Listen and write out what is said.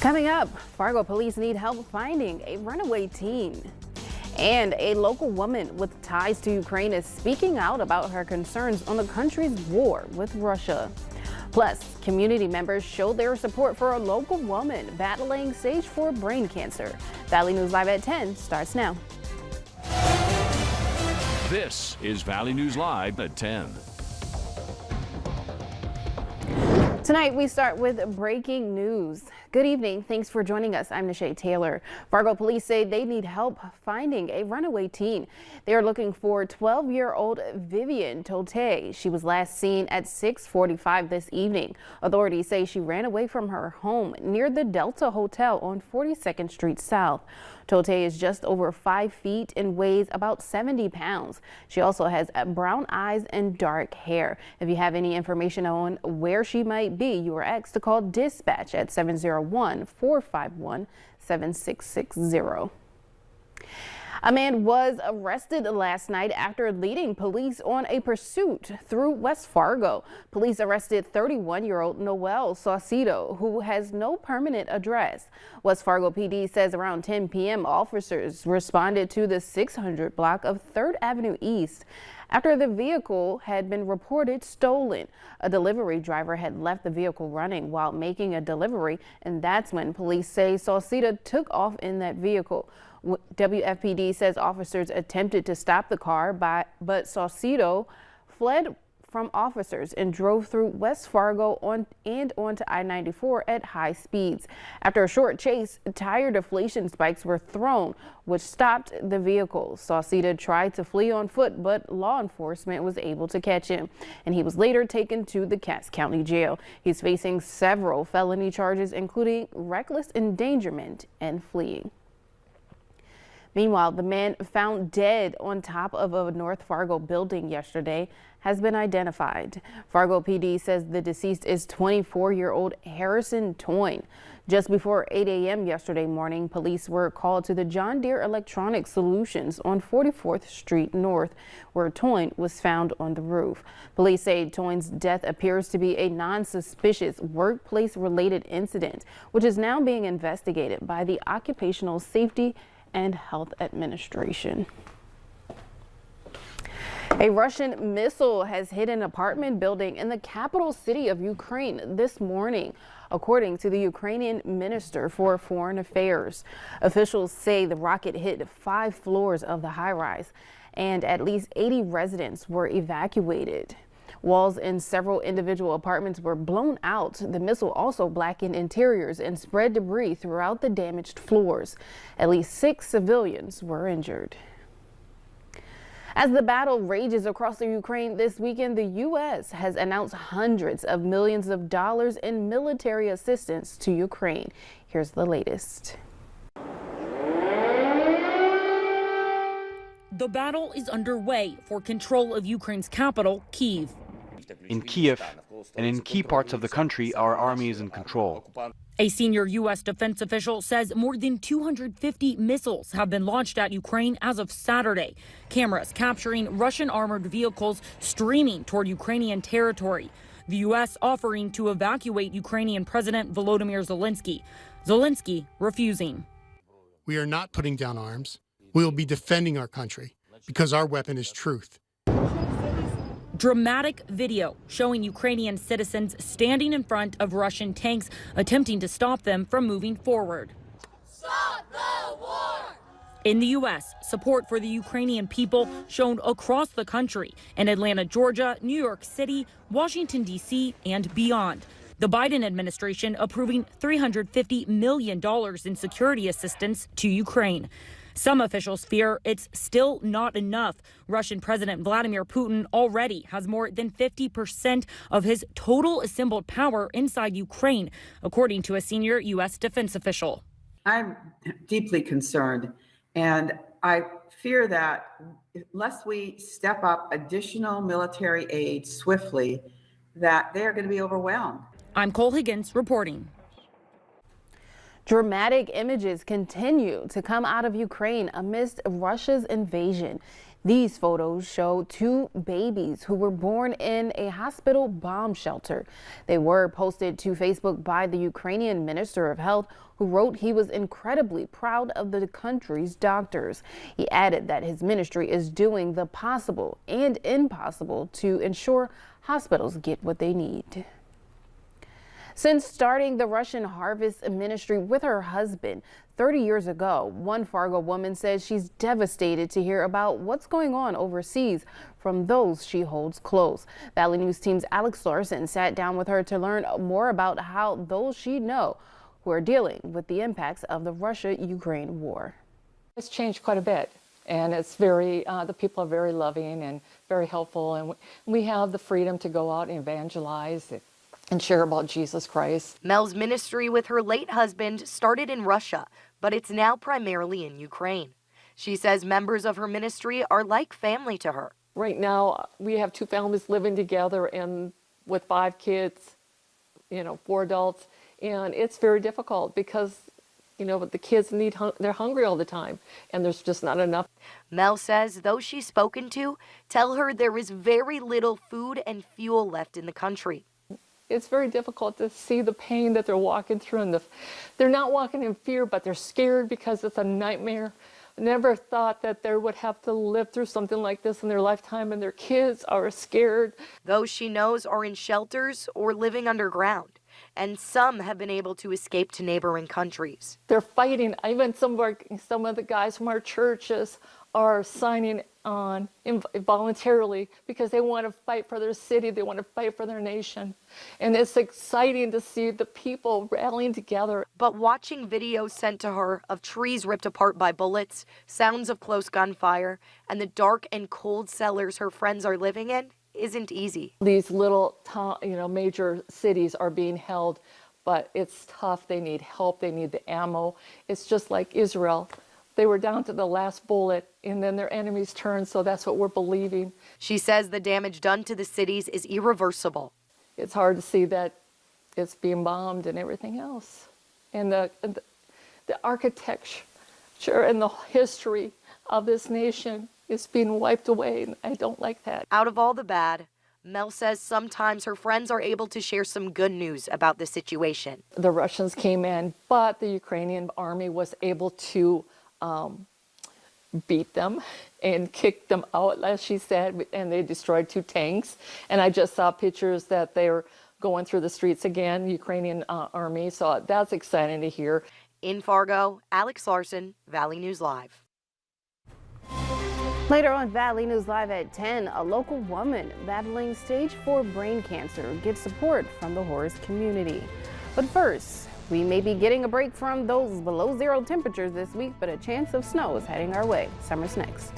Coming up, Fargo police need help finding a runaway teen. And a local woman with ties to Ukraine is speaking out about her concerns on the country's war with Russia. Plus, community members show their support for a local woman battling stage 4 brain cancer. Valley News Live at 10 starts now. This is Valley News Live at 10. Tonight, we start with breaking news. Good evening. Thanks for joining us. I'm Nishay Taylor. Fargo police say they need help finding a runaway teen. They are looking for 12-year-old Vivian Tote. She was last seen at 6:45 this evening. Authorities say she ran away from her home near the Delta Hotel on 42nd Street South. Tote is just over 5 feet and weighs about 70 pounds. She also has brown eyes and dark hair. If you have any information on where she might be, you are asked to call dispatch at 701-451-7660. A man was arrested last night after leading police on a pursuit through West Fargo. Police arrested 31-year-old Noel Saucedo, who has no permanent address. West Fargo PD says around 10 p.m. officers responded to the 600 block of 3rd Avenue East after the vehicle had been reported stolen. A delivery driver had left the vehicle running while making a delivery, and that's when police say Saucedo took off in that vehicle. WFPD says officers attempted to stop the car, but Saucedo fled from officers and drove through West Fargo onto I-94 at high speeds. After a short chase, tire deflation spikes were thrown, which stopped the vehicle. Saucedo tried to flee on foot, but law enforcement was able to catch him, and he was later taken to the Cass County Jail. He's facing several felony charges, including reckless endangerment and fleeing. Meanwhile, the man found dead on top of a North Fargo building yesterday has been identified. Fargo PD says the deceased is 24-year-old Harrison Toyne. Just before 8 a.m. yesterday morning, police were called to the John Deere Electronic Solutions on 44th Street North, where Toyne was found on the roof. Police say Toyne's death appears to be a non-suspicious workplace-related incident, which is now being investigated by the Occupational Safety and Health Administration. A Russian missile has hit an apartment building in the capital city of Ukraine this morning, according to the Ukrainian Minister for Foreign Affairs. Officials say the rocket hit 5 floors of the high-rise, and at least 80 residents were evacuated. Walls in several individual apartments were blown out. The missile also blackened interiors and spread debris throughout the damaged floors. At least 6 civilians were injured. As the battle rages across the Ukraine this weekend, the U.S. has announced hundreds of millions of dollars in military assistance to Ukraine. Here's the latest. The battle is underway for control of Ukraine's capital, Kyiv. In Kyiv and in key parts of the country, our army is in control. A senior U.S. defense official says more than 250 missiles have been launched at Ukraine as of Saturday. Cameras capturing Russian armored vehicles streaming toward Ukrainian territory. The U.S. offering to evacuate Ukrainian President Volodymyr Zelensky. Zelensky refusing. We are not putting down arms. We will be defending our country because our weapon is truth. Dramatic video showing Ukrainian citizens standing in front of Russian tanks attempting to stop them from moving forward. Stop the war! In the U.S., support for the Ukrainian people shown across the country in Atlanta, Georgia, New York City, Washington, D.C., and beyond. The Biden administration approving $350 million in security assistance to Ukraine. Some officials fear it's still not enough. Russian President Vladimir Putin already has more than 50% of his total assembled power inside Ukraine, according to a senior U.S. defense official. I'm deeply concerned, and I fear that unless we step up additional military aid swiftly, that they are going to be overwhelmed. I'm Cole Higgins reporting. Dramatic images continue to come out of Ukraine amidst Russia's invasion. These photos show two babies who were born in a hospital bomb shelter. They were posted to Facebook by the Ukrainian Minister of Health, who wrote he was incredibly proud of the country's doctors. He added that his ministry is doing the possible and impossible to ensure hospitals get what they need. Since starting the Russian Harvest Ministry with her husband 30 years ago, one Fargo woman says she's devastated to hear about what's going on overseas from those she holds close. Valley News Team's Alex Larson sat down with her to learn more about how those she know who are dealing with the impacts of the Russia-Ukraine war. It's changed quite a bit, and it's very, the people are very loving and very helpful, and we have the freedom to go out and evangelize and share about Jesus Christ. Mel's ministry with her late husband started in Russia, but it's now primarily in Ukraine. She says members of her ministry are like family to her. Right now, we have two families living together and with 5 kids, 4 adults, and it's very difficult because, the kids they're hungry all the time, and there's just not enough. Mel says those she's spoken to tell her there is very little food and fuel left in the country. It's very difficult to see the pain that they're walking through, and they're not walking in fear, but they're scared because it's a nightmare. Never thought that they would have to live through something like this in their lifetime, and their kids are scared. Those she knows are in shelters or living underground, and some have been able to escape to neighboring countries. They're fighting. Even some of the guys from our churches are signing on voluntarily because they want to fight for their city, they want to fight for their nation. And it's exciting to see the people rallying together. But watching videos sent to her of trees ripped apart by bullets, sounds of close gunfire, and the dark and cold cellars her friends are living in isn't easy. These little major cities are being held, but it's tough. They need help, they need the ammo. It's just like Israel. They were down to the last bullet, and then their enemies turned, so that's what we're believing. She says the damage done to the cities is irreversible. It's hard to see that it's being bombed and everything else. And the architecture and the history of this nation is being wiped away, and I don't like that. Out of all the bad, Mel says sometimes her friends are able to share some good news about the situation. The Russians came in, but the Ukrainian army was able to beat them and kick them out, as she said, and they destroyed 2 tanks. And I just saw pictures that they're going through the streets again, the Ukrainian army, so that's exciting to hear. In Fargo, Alex Larson, Valley News Live. Later on Valley News Live at 10, a local woman battling stage 4 brain cancer gets support from the Horace community. But first, we may be getting a break from those below 0 temperatures this week, but a chance of snow is heading our way. Summer's next.